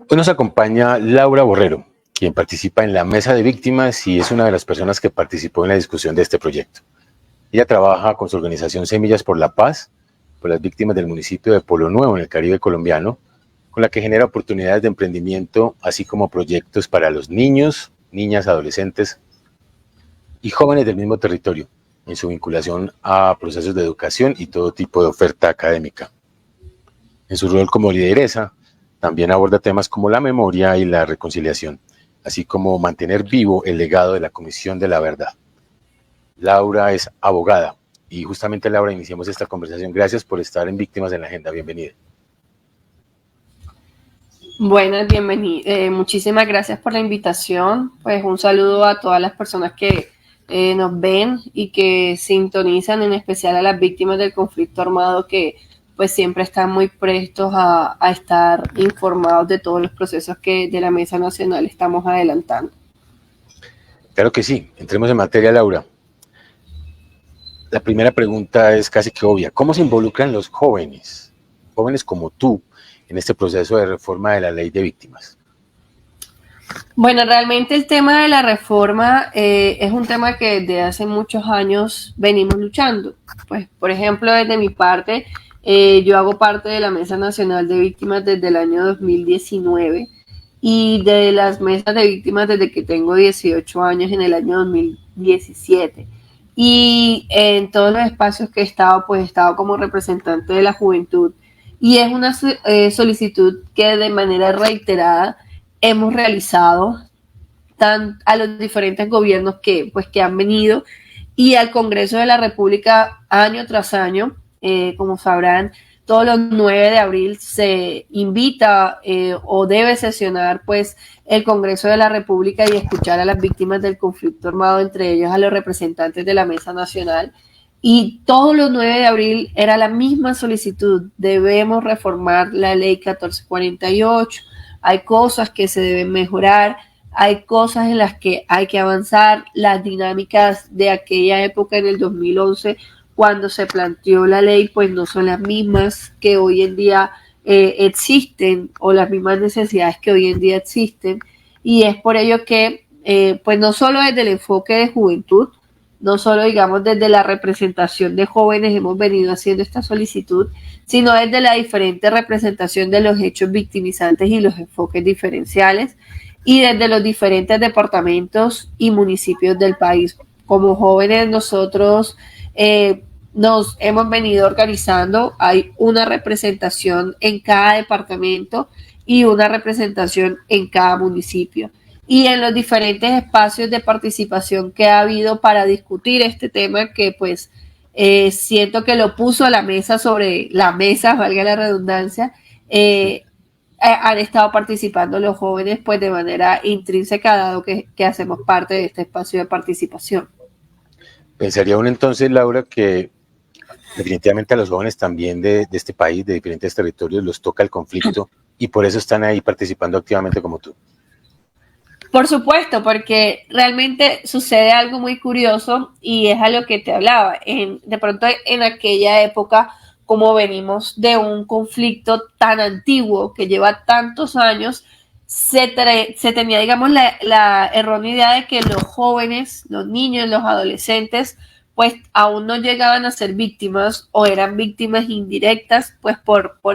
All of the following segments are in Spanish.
Hoy nos acompaña Laura Borrero, quien participa en la Mesa de Víctimas y es una de las personas que participó en la discusión de este proyecto. Ella trabaja con su organización Semillas por la Paz, por las víctimas del municipio de Polo Nuevo, en el Caribe colombiano, con la que genera oportunidades de emprendimiento, así como proyectos para los niños, niñas, adolescentes y jóvenes del mismo territorio, en su vinculación a procesos de educación y todo tipo de oferta académica. En su rol como lideresa, también aborda temas como la memoria y la reconciliación, así como mantener vivo el legado de la Comisión de la Verdad. Laura es abogada y justamente, Laura, iniciamos esta conversación. Gracias por estar en Víctimas en la Agenda. Bienvenida. Buenas, bienvenida. Muchísimas gracias por la invitación. Pues un saludo a todas las personas que nos ven y que sintonizan, en especial a las víctimas del conflicto armado que pues siempre están muy prestos a estar informados de todos los procesos que de la Mesa Nacional estamos adelantando. Claro que sí. Entremos en materia, Laura. La primera pregunta es casi que obvia. ¿Cómo se involucran los jóvenes como tú, en este proceso de reforma de la ley de víctimas? Bueno, realmente el tema de la reforma es un tema que desde hace muchos años venimos luchando. Pues, por ejemplo, desde mi parte, yo hago parte de la Mesa Nacional de Víctimas desde el año 2019 y de las mesas de víctimas desde que tengo 18 años en el año 2017. Y en todos los espacios que he estado, pues he estado como representante de la juventud. Y es una solicitud que de manera reiterada hemos realizado a los diferentes gobiernos que han venido y al Congreso de la República año tras año. Como sabrán, todos los 9 de abril se invita o debe sesionar pues el Congreso de la República y escuchar a las víctimas del conflicto armado, entre ellos a los representantes de la Mesa Nacional. Y todos los 9 de abril era la misma solicitud: debemos reformar la ley 1448, hay cosas que se deben mejorar, hay cosas en las que hay que avanzar. Las dinámicas de aquella época, en el 2011, cuando se planteó la ley, pues no son las mismas que hoy en día existen, o las mismas necesidades que hoy en día existen. Y es por ello que, pues no solo desde el enfoque de juventud, no solo, digamos, desde la representación de jóvenes hemos venido haciendo esta solicitud, sino desde la diferente representación de los hechos victimizantes y los enfoques diferenciales, y desde los diferentes departamentos y municipios del país. Como jóvenes nosotros nos hemos venido organizando, hay una representación en cada departamento y una representación en cada municipio. Y en los diferentes espacios de participación que ha habido para discutir este tema, que pues siento que lo puso a la mesa, sobre la mesa, valga la redundancia, han estado participando los jóvenes pues de manera intrínseca, dado que hacemos parte de este espacio de participación. Pensaría uno entonces, Laura, que definitivamente a los jóvenes también de este país, de diferentes territorios, los toca el conflicto y por eso están ahí participando activamente como tú. Por supuesto, porque realmente sucede algo muy curioso y es a lo que te hablaba. De pronto en aquella época, como venimos de un conflicto tan antiguo que lleva tantos años, se tenía, digamos, la errónea idea de que los jóvenes, los niños, los adolescentes, pues aún no llegaban a ser víctimas o eran víctimas indirectas, pues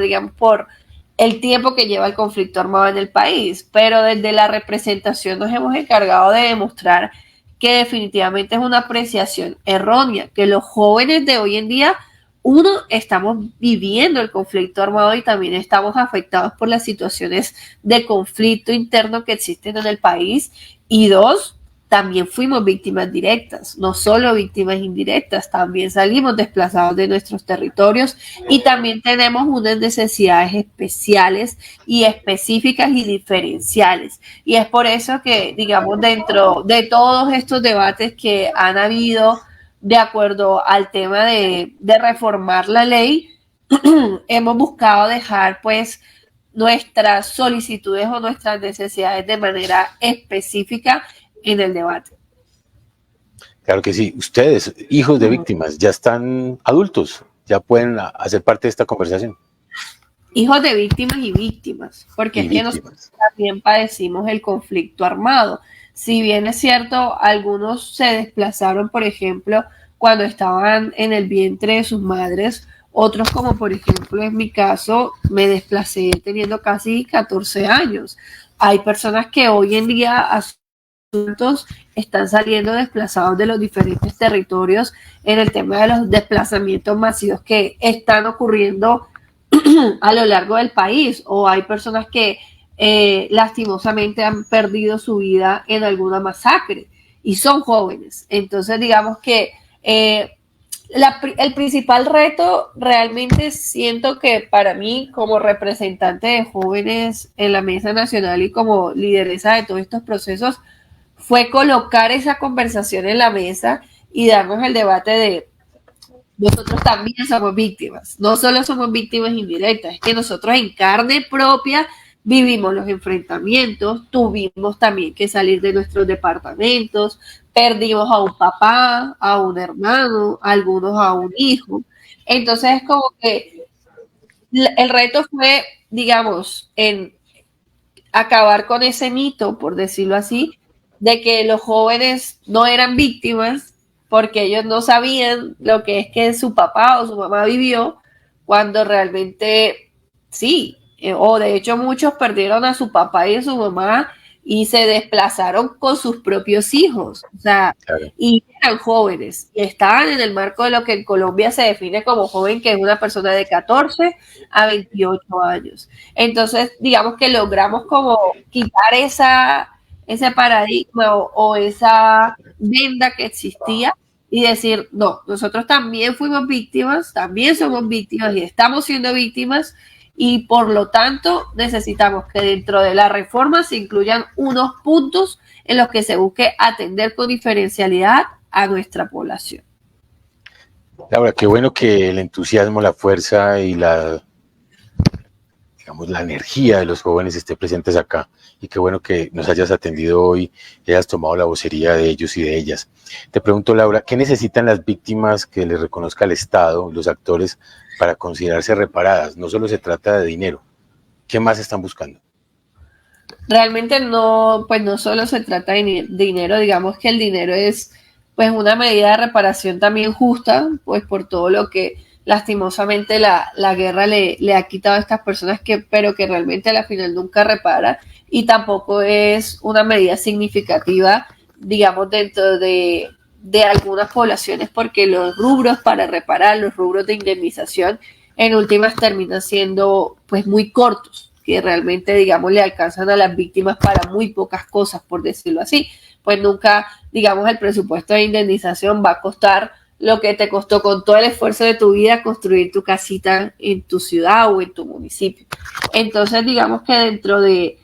digamos, por el tiempo que lleva el conflicto armado en el país. Pero desde la representación nos hemos encargado de demostrar que definitivamente es una apreciación errónea, que los jóvenes de hoy en día, uno, estamos viviendo el conflicto armado y también estamos afectados por las situaciones de conflicto interno que existen en el país, y dos, también fuimos víctimas directas, no solo víctimas indirectas, también salimos desplazados de nuestros territorios y también tenemos unas necesidades especiales y específicas y diferenciales. Y es por eso que, digamos, dentro de todos estos debates que han habido de acuerdo al tema de reformar la ley, hemos buscado dejar pues nuestras solicitudes o nuestras necesidades de manera específica en el debate. Claro que sí. Ustedes, hijos de víctimas, ya están adultos, ya pueden hacer parte de esta conversación. hijos de víctimas y víctimas, porque Y es que nosotros víctimas. también padecimos el conflicto armado. Si bien es cierto, algunos se desplazaron, por ejemplo, cuando estaban en el vientre de sus madres, otros, como por ejemplo en mi caso, me desplacé teniendo casi 14 años. Hay personas que hoy en día asuntos están saliendo desplazados de los diferentes territorios en el tema de los desplazamientos masivos que están ocurriendo a lo largo del país, o hay personas que lastimosamente han perdido su vida en alguna masacre y son jóvenes. Entonces, digamos que el principal reto realmente siento que para mí como representante de jóvenes en la mesa nacional y como lideresa de todos estos procesos fue colocar esa conversación en la mesa y darnos el debate de nosotros también somos víctimas. No solo somos víctimas indirectas, es que nosotros en carne propia vivimos los enfrentamientos, tuvimos también que salir de nuestros departamentos, perdimos a un papá, a un hermano, algunos a un hijo. Entonces es como que el reto fue, digamos, en acabar con ese mito, por decirlo así, de que los jóvenes no eran víctimas porque ellos no sabían lo que es que su papá o su mamá vivió, cuando realmente sí, o de hecho muchos perdieron a su papá y a su mamá y se desplazaron con sus propios hijos, o sea, Claro. y eran jóvenes, y estaban en el marco de lo que en Colombia se define como joven, que es una persona de 14 a 28 años. Entonces, digamos que logramos como quitar ese paradigma o esa venda que existía y decir, no, nosotros también fuimos víctimas, también somos víctimas y estamos siendo víctimas y por lo tanto necesitamos que dentro de la reforma se incluyan unos puntos en los que se busque atender con diferencialidad a nuestra población. Laura, qué bueno que el entusiasmo, la fuerza y digamos, la energía de los jóvenes esté presentes acá. Y qué bueno que nos hayas atendido hoy y hayas tomado la vocería de ellos y de ellas. Te pregunto, Laura, ¿qué necesitan las víctimas que les reconozca el Estado, los actores, para considerarse reparadas? No solo se trata de dinero. ¿Qué más están buscando? Realmente no, pues no solo se trata de dinero, digamos que el dinero es pues una medida de reparación también justa, pues por todo lo que lastimosamente la guerra le ha quitado a estas personas pero que realmente a la final nunca repara y tampoco es una medida significativa, digamos, dentro de algunas poblaciones porque los rubros para reparar, los rubros de indemnización en últimas terminan siendo pues muy cortos, que realmente, digamos, le alcanzan a las víctimas para muy pocas cosas, por decirlo así. Pues nunca, digamos, el presupuesto de indemnización va a costar lo que te costó con todo el esfuerzo de tu vida construir tu casita en tu ciudad o en tu municipio. Entonces, digamos que dentro de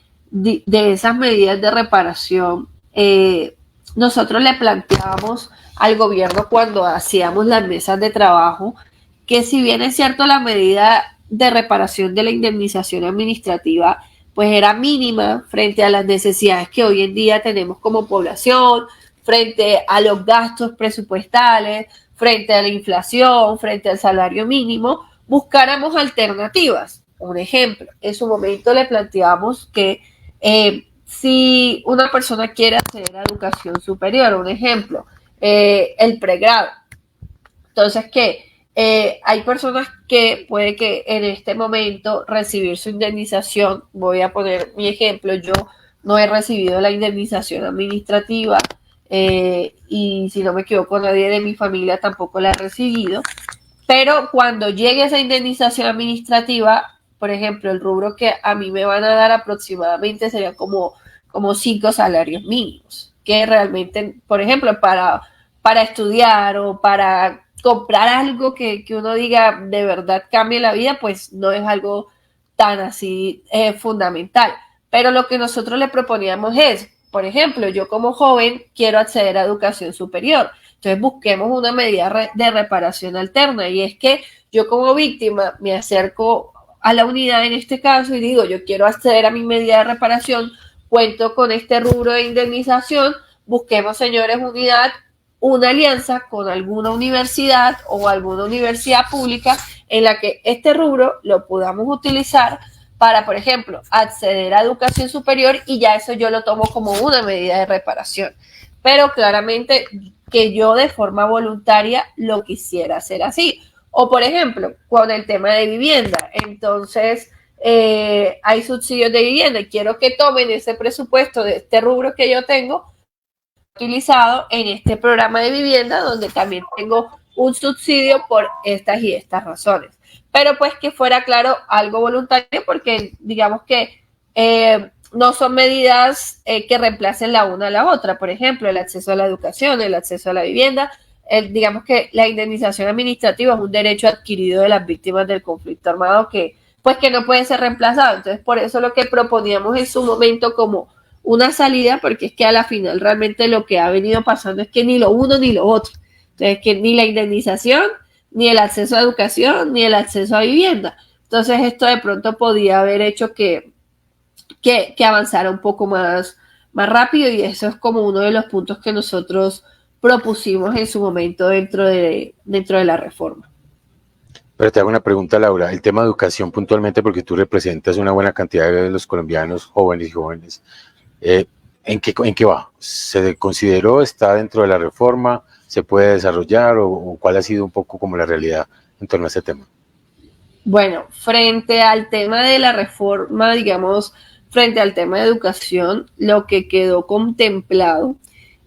esas medidas de reparación, nosotros le planteábamos al gobierno cuando hacíamos las mesas de trabajo que si bien es cierto la medida de reparación de la indemnización administrativa pues era mínima frente a las necesidades que hoy en día tenemos como población, frente a los gastos presupuestales, frente a la inflación, frente al salario mínimo, buscáramos alternativas. Un ejemplo, en su momento le planteamos que si una persona quiere acceder a educación superior, un ejemplo, el pregrado, entonces que hay personas que puede que en este momento recibir su indemnización, voy a poner mi ejemplo, yo no he recibido la indemnización administrativa y si no me equivoco nadie de mi familia tampoco la ha recibido, pero cuando llegue esa indemnización administrativa, por ejemplo, el rubro que a mí me van a dar aproximadamente sería como 5 salarios mínimos, que realmente, por ejemplo, para estudiar o para comprar algo que uno diga de verdad cambie la vida, pues no es algo tan así fundamental. Pero lo que nosotros le proponíamos es, por ejemplo, yo como joven quiero acceder a educación superior. Entonces busquemos una medida de reparación alterna y es que yo como víctima me acerco a la unidad en este caso y digo, yo quiero acceder a mi medida de reparación, cuento con este rubro de indemnización, busquemos, señores, unidad, una alianza con alguna universidad o alguna universidad pública en la que este rubro lo podamos utilizar para, por ejemplo, acceder a educación superior, y ya eso yo lo tomo como una medida de reparación. Pero claramente que yo de forma voluntaria lo quisiera hacer así. O, por ejemplo, con el tema de vivienda. Entonces, hay subsidios de vivienda y quiero que tomen ese presupuesto de este rubro que yo tengo utilizado en este programa de vivienda, donde también tengo un subsidio por estas y estas razones. Pero pues que fuera claro algo voluntario, porque digamos que no son medidas que reemplacen la una a la otra. Por ejemplo, el acceso a la educación, el acceso a la vivienda, digamos que la indemnización administrativa es un derecho adquirido de las víctimas del conflicto armado que pues que no puede ser reemplazado. Entonces, por eso lo que proponíamos en su momento como una salida, porque es que a la final realmente lo que ha venido pasando es que ni lo uno ni lo otro. Entonces, que ni la indemnización, ni el acceso a educación, ni el acceso a vivienda. Entonces, esto de pronto podía haber hecho que avanzara un poco más rápido, y eso es como uno de los puntos que nosotros propusimos en su momento dentro de la reforma. Pero te hago una pregunta, Laura, el tema de educación puntualmente, porque tú representas una buena cantidad de los colombianos jóvenes y jóvenes, ¿en qué va? ¿Se consideró, está dentro de la reforma, se puede desarrollar, o cuál ha sido un poco como la realidad en torno a ese tema? Bueno, frente al tema de la reforma, digamos, frente al tema de educación, lo que quedó contemplado,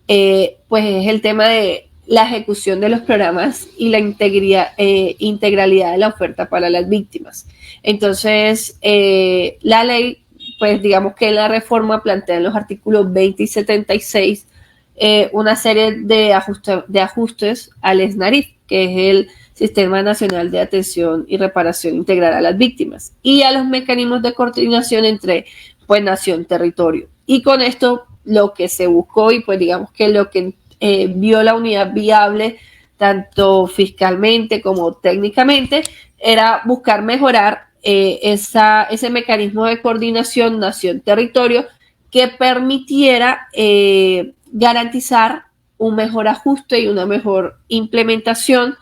pues es el tema de la ejecución de los programas y la integralidad de la oferta para las víctimas. Entonces, la ley, pues digamos que la reforma plantea en los artículos 20 y 76 una serie de ajustes al SNARIF, que es el Sistema Nacional de Atención y Reparación Integral a las Víctimas, y a los mecanismos de coordinación entre pues nación, territorio. Y con esto lo que se buscó, y pues digamos que lo que vio la unidad viable tanto fiscalmente como técnicamente, era buscar mejorar ese mecanismo de coordinación nación-territorio que permitiera garantizar un mejor ajuste y una mejor implementación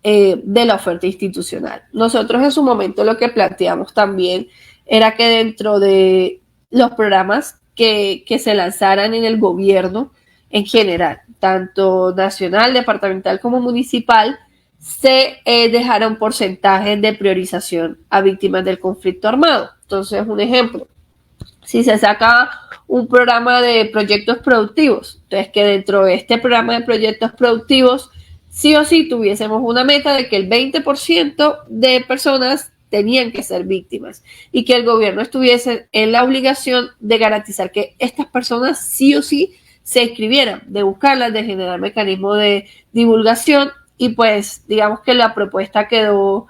de la oferta institucional. Nosotros en su momento lo que planteamos también era que dentro de los programas que se lanzaran en el gobierno en general, tanto nacional, departamental como municipal, se dejara un porcentaje de priorización a víctimas del conflicto armado. Entonces, un ejemplo, si se saca un programa de proyectos productivos, entonces que dentro de este programa de proyectos productivos sí o sí tuviésemos una meta de que el 20% de personas tenían que ser víctimas, y que el gobierno estuviese en la obligación de garantizar que estas personas sí o sí se inscribieran, de buscarlas, de generar mecanismos de divulgación. Y pues digamos que la propuesta quedó,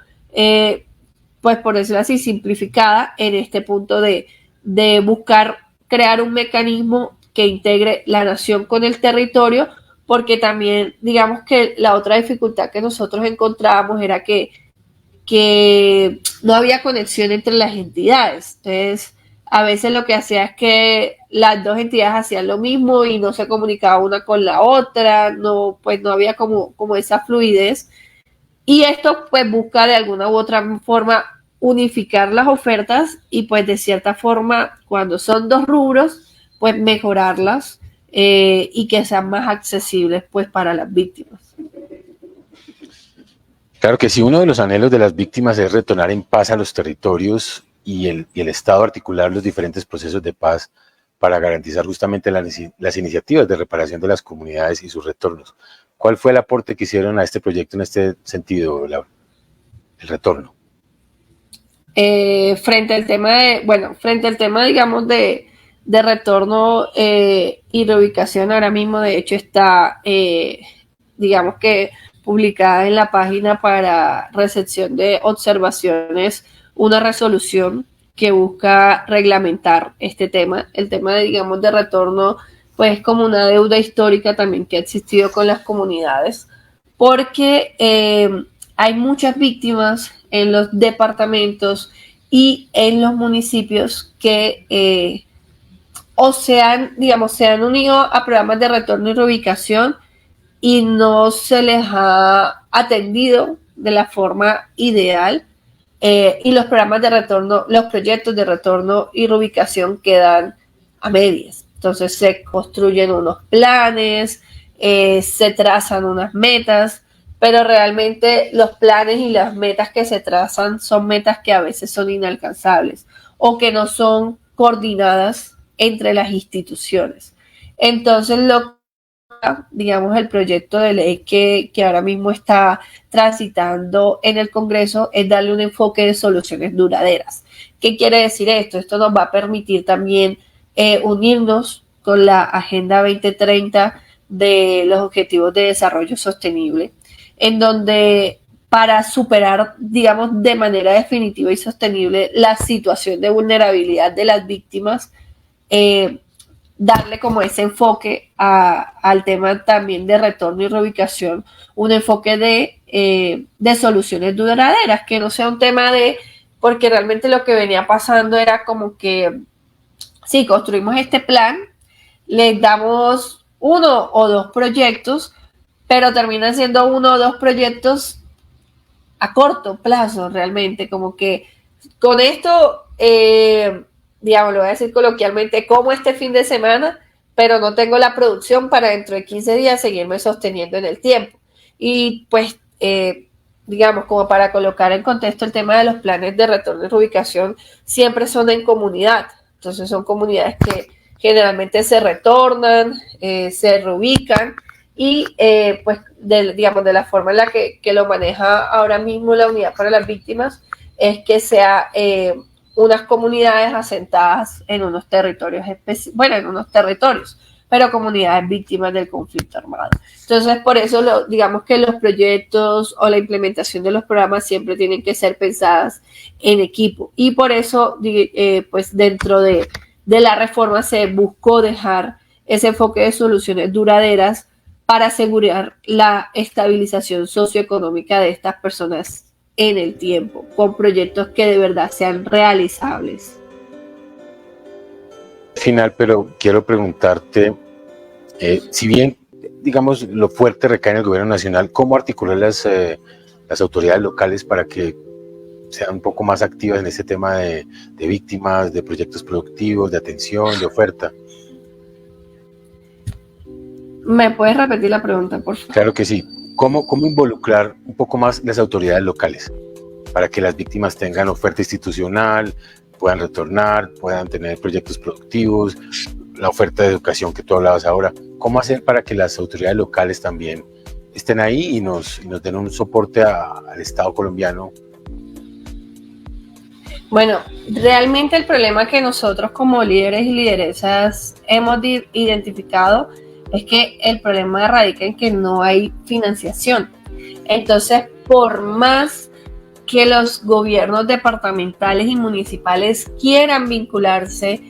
pues por decirlo así, simplificada en este punto de buscar crear un mecanismo que integre la nación con el territorio, porque también digamos que la otra dificultad que nosotros encontrábamos era que no había conexión entre las entidades. Entonces, a veces lo que hacía es que las dos entidades hacían lo mismo y no se comunicaba una con la otra, no, pues no había como esa fluidez. Y esto pues busca de alguna u otra forma unificar las ofertas y pues de cierta forma cuando son dos rubros pues mejorarlas y que sean más accesibles pues para las víctimas. Claro que sí, uno de los anhelos de las víctimas es retornar en paz a los territorios y el Estado articular los diferentes procesos de paz para garantizar justamente las iniciativas de reparación de las comunidades y sus retornos. ¿Cuál fue el aporte que hicieron a este proyecto en este sentido, Laura? El retorno. Frente al tema, digamos, de retorno y reubicación, ahora mismo de hecho está, digamos que publicada en la página para recepción de observaciones una resolución que busca reglamentar este tema. El tema de, digamos, de retorno, pues como una deuda histórica también que ha existido con las comunidades, porque hay muchas víctimas en los departamentos y en los municipios que se han unido a programas de retorno y reubicación y no se les ha atendido de la forma ideal, y los programas de retorno, los proyectos de retorno y reubicación quedan a medias. Entonces se construyen unos planes, se trazan unas metas, pero realmente los planes y las metas que se trazan son metas que a veces son inalcanzables o que no son coordinadas entre las instituciones. Entonces, digamos, el proyecto de ley que ahora mismo está transitando en el Congreso es darle un enfoque de soluciones duraderas. ¿Qué quiere decir esto? Esto nos va a permitir también unirnos con la Agenda 2030 de los Objetivos de Desarrollo Sostenible, en donde para superar, digamos, de manera definitiva y sostenible la situación de vulnerabilidad de las víctimas, darle como ese enfoque al tema también de retorno y reubicación, un enfoque de soluciones duraderas, que no sea un tema porque realmente lo que venía pasando era como que, sí, construimos este plan, les damos 1 o 2 proyectos, pero terminan siendo 1 o 2 proyectos a corto plazo realmente, como que con esto, digamos, lo voy a decir coloquialmente, como este fin de semana, pero no tengo la producción para dentro de 15 días seguirme sosteniendo en el tiempo. Y pues, digamos, como para colocar en contexto el tema de los planes de retorno y reubicación, siempre son en comunidad. Entonces son comunidades que generalmente se retornan, se reubican, y pues digamos de la forma en la que lo maneja ahora mismo la Unidad para las Víctimas es que sea unas comunidades asentadas en unos territorios en unos territorios, pero comunidades víctimas del conflicto armado. Entonces, por eso digamos que los proyectos o la implementación de los programas siempre tienen que ser pensadas en equipo, y por eso pues dentro de la reforma se buscó dejar ese enfoque de soluciones duraderas para asegurar la estabilización socioeconómica de estas personas en el tiempo, con proyectos que de verdad sean realizables. Final, pero quiero preguntarte, si bien, digamos, lo fuerte recae en el gobierno nacional, ¿cómo articular las autoridades locales para que sean un poco más activas en este tema de víctimas, de proyectos productivos, de atención, de oferta? ¿Me puedes repetir la pregunta, por favor? Claro que sí. ¿Cómo involucrar un poco más las autoridades locales para que las víctimas tengan oferta institucional, puedan retornar, puedan tener proyectos productivos, la oferta de educación que tú hablabas ahora? ¿Cómo hacer para que las autoridades locales también estén ahí y nos den un soporte al Estado colombiano? Bueno, realmente el problema que nosotros como líderes y lideresas hemos identificado es que el problema radica en que no hay financiación. Entonces, por más que los gobiernos departamentales y municipales quieran vincularse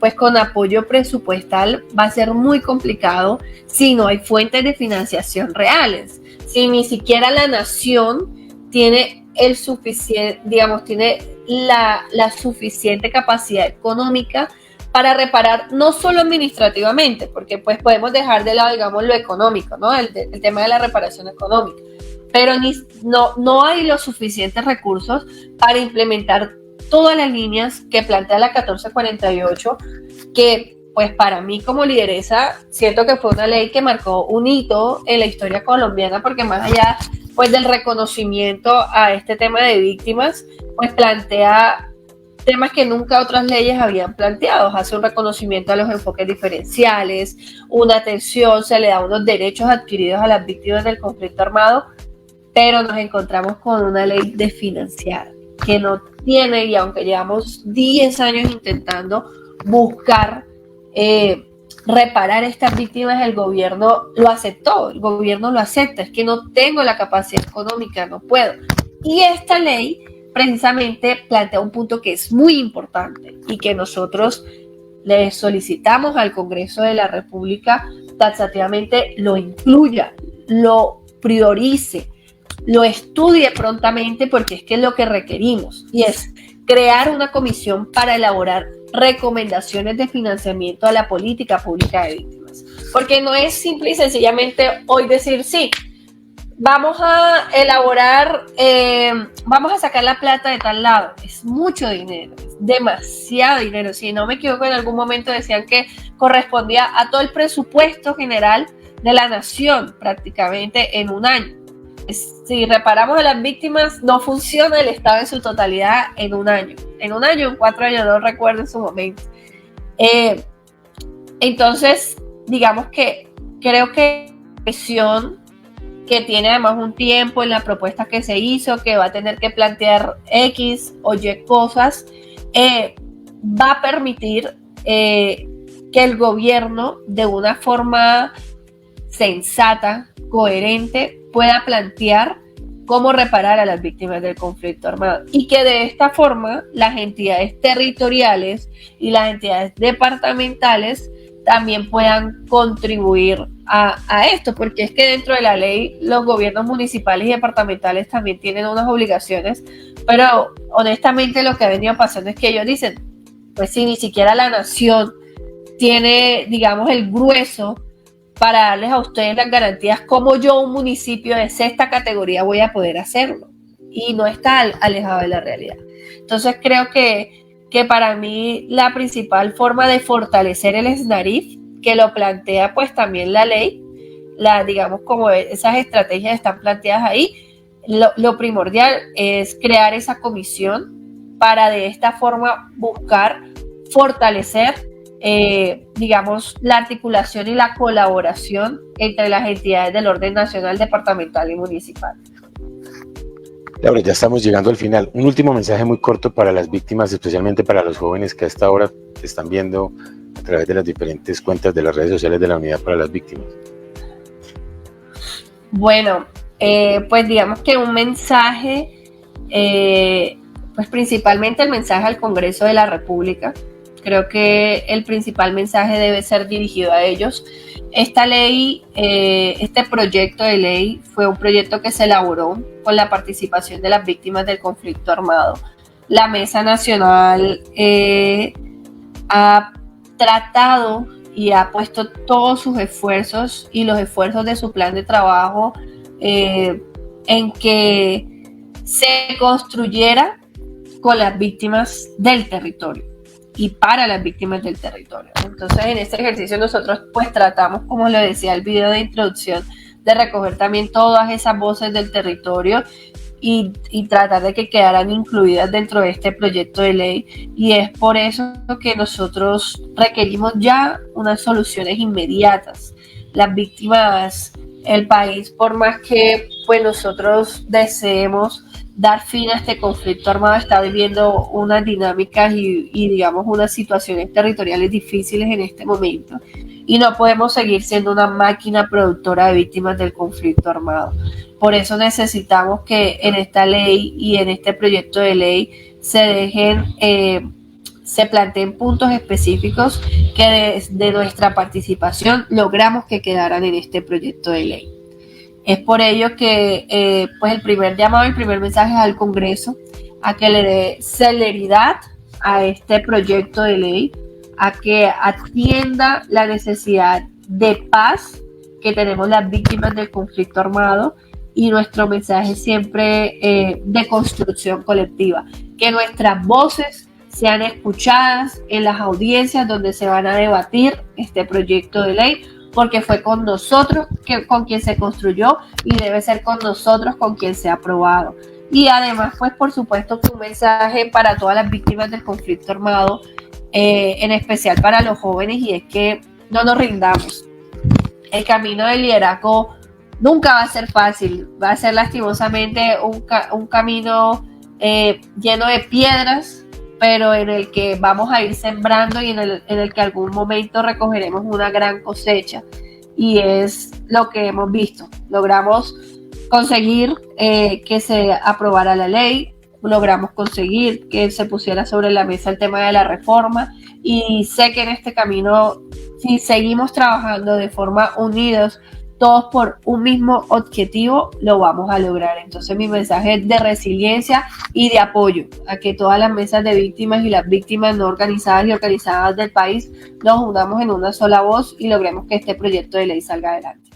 pues con apoyo presupuestal, va a ser muy complicado si no hay fuentes de financiación reales, si ni siquiera la nación tiene tiene la suficiente capacidad económica para reparar, no solo administrativamente, porque pues podemos dejar de lado, digamos, lo económico, ¿no? El tema de la reparación económica, pero no hay los suficientes recursos para implementar todas las líneas que plantea la 1448, que pues para mí como lideresa siento que fue una ley que marcó un hito en la historia colombiana, porque más allá pues del reconocimiento a este tema de víctimas, pues plantea temas que nunca otras leyes habían planteado. Hace un reconocimiento a los enfoques diferenciales, una atención, se le da unos derechos adquiridos a las víctimas del conflicto armado, pero nos encontramos con una ley desfinanciada que no tiene, y aunque llevamos 10 años intentando buscar reparar estas víctimas, el gobierno lo aceptó, el gobierno lo acepta, es que no tengo la capacidad económica, no puedo. Y esta ley precisamente plantea un punto que es muy importante y que nosotros le solicitamos al Congreso de la República taxativamente lo incluya, lo priorice, lo estudie prontamente, porque es que es lo que requerimos, y es crear una comisión para elaborar recomendaciones de financiamiento a la política pública de víctimas. Porque no es simple y sencillamente hoy decir sí, vamos a elaborar, vamos a sacar la plata de tal lado. Es mucho dinero, es demasiado dinero. Si no me equivoco, en algún momento decían que correspondía a todo el presupuesto general de la nación prácticamente en un año. Si reparamos a las víctimas, no funciona el Estado en su totalidad en un año. En un año, en 4 años, no recuerdo en su momento. Entonces, digamos que creo que la presión que tiene además un tiempo en la propuesta que se hizo, que va a tener que plantear X o Y cosas, va a permitir que el gobierno de una forma sensata, coherente, pueda plantear cómo reparar a las víctimas del conflicto armado y que de esta forma las entidades territoriales y las entidades departamentales también puedan contribuir a esto, porque es que dentro de la ley los gobiernos municipales y departamentales también tienen unas obligaciones, pero honestamente lo que ha venido pasando es que ellos dicen, pues si ni siquiera la nación tiene, digamos, el grueso para darles a ustedes las garantías, ¿cómo yo, un municipio de sexta categoría, voy a poder hacerlo? Y no está alejado de la realidad. Entonces creo que para mí la principal forma de fortalecer el SNARIF, que lo plantea pues también la ley, digamos como esas estrategias están planteadas ahí, lo primordial es crear esa comisión para de esta forma buscar fortalecer digamos, la articulación y la colaboración entre las entidades del orden nacional, departamental y municipal. Laura, ya estamos llegando al final. Un último mensaje muy corto para las víctimas, especialmente para los jóvenes que hasta ahora te están viendo a través de las diferentes cuentas de las redes sociales de la Unidad para las Víctimas. Bueno, pues digamos que un mensaje, pues principalmente el mensaje al Congreso de la República. Creo que el principal mensaje debe ser dirigido a ellos. Esta ley, este proyecto de ley fue un proyecto que se elaboró con la participación de las víctimas del conflicto armado. La Mesa Nacional ha tratado y ha puesto todos sus esfuerzos y los esfuerzos de su plan de trabajo en que se construyera con las víctimas del territorio y para las víctimas del territorio. Entonces, en este ejercicio nosotros pues tratamos, como lo decía el video de introducción, de recoger también todas esas voces del territorio y tratar de que quedaran incluidas dentro de este proyecto de ley. Y es por eso que nosotros requerimos ya unas soluciones inmediatas. Las víctimas, el país, por más que pues nosotros deseemos dar fin a este conflicto armado, está viviendo unas dinámicas y digamos unas situaciones territoriales difíciles en este momento y no podemos seguir siendo una máquina productora de víctimas del conflicto armado. Por eso necesitamos que en esta ley y en este proyecto de ley se planteen puntos específicos que desde nuestra participación logramos que quedaran en este proyecto de ley. Es por ello que pues el primer llamado, el primer mensaje es al Congreso a que le dé celeridad a este proyecto de ley, a que atienda la necesidad de paz que tenemos las víctimas del conflicto armado y nuestro mensaje siempre de construcción colectiva, que nuestras voces sean escuchadas en las audiencias donde se van a debatir este proyecto de ley, porque fue con nosotros con quien se construyó y debe ser con nosotros con quien se ha aprobado. Y además, pues por supuesto que un mensaje para todas las víctimas del conflicto armado, en especial para los jóvenes, y es que no nos rindamos. El camino del liderazgo nunca va a ser fácil, va a ser lastimosamente un camino lleno de piedras, pero en el que vamos a ir sembrando y en el que algún momento recogeremos una gran cosecha, y es lo que hemos visto. Logramos conseguir que se aprobara la ley, logramos conseguir que se pusiera sobre la mesa el tema de la reforma, y sé que en este camino, si seguimos trabajando de forma unidos, todos por un mismo objetivo, lo vamos a lograr. Entonces mi mensaje es de resiliencia y de apoyo a que todas las mesas de víctimas y las víctimas no organizadas y organizadas del país nos unamos en una sola voz y logremos que este proyecto de ley salga adelante.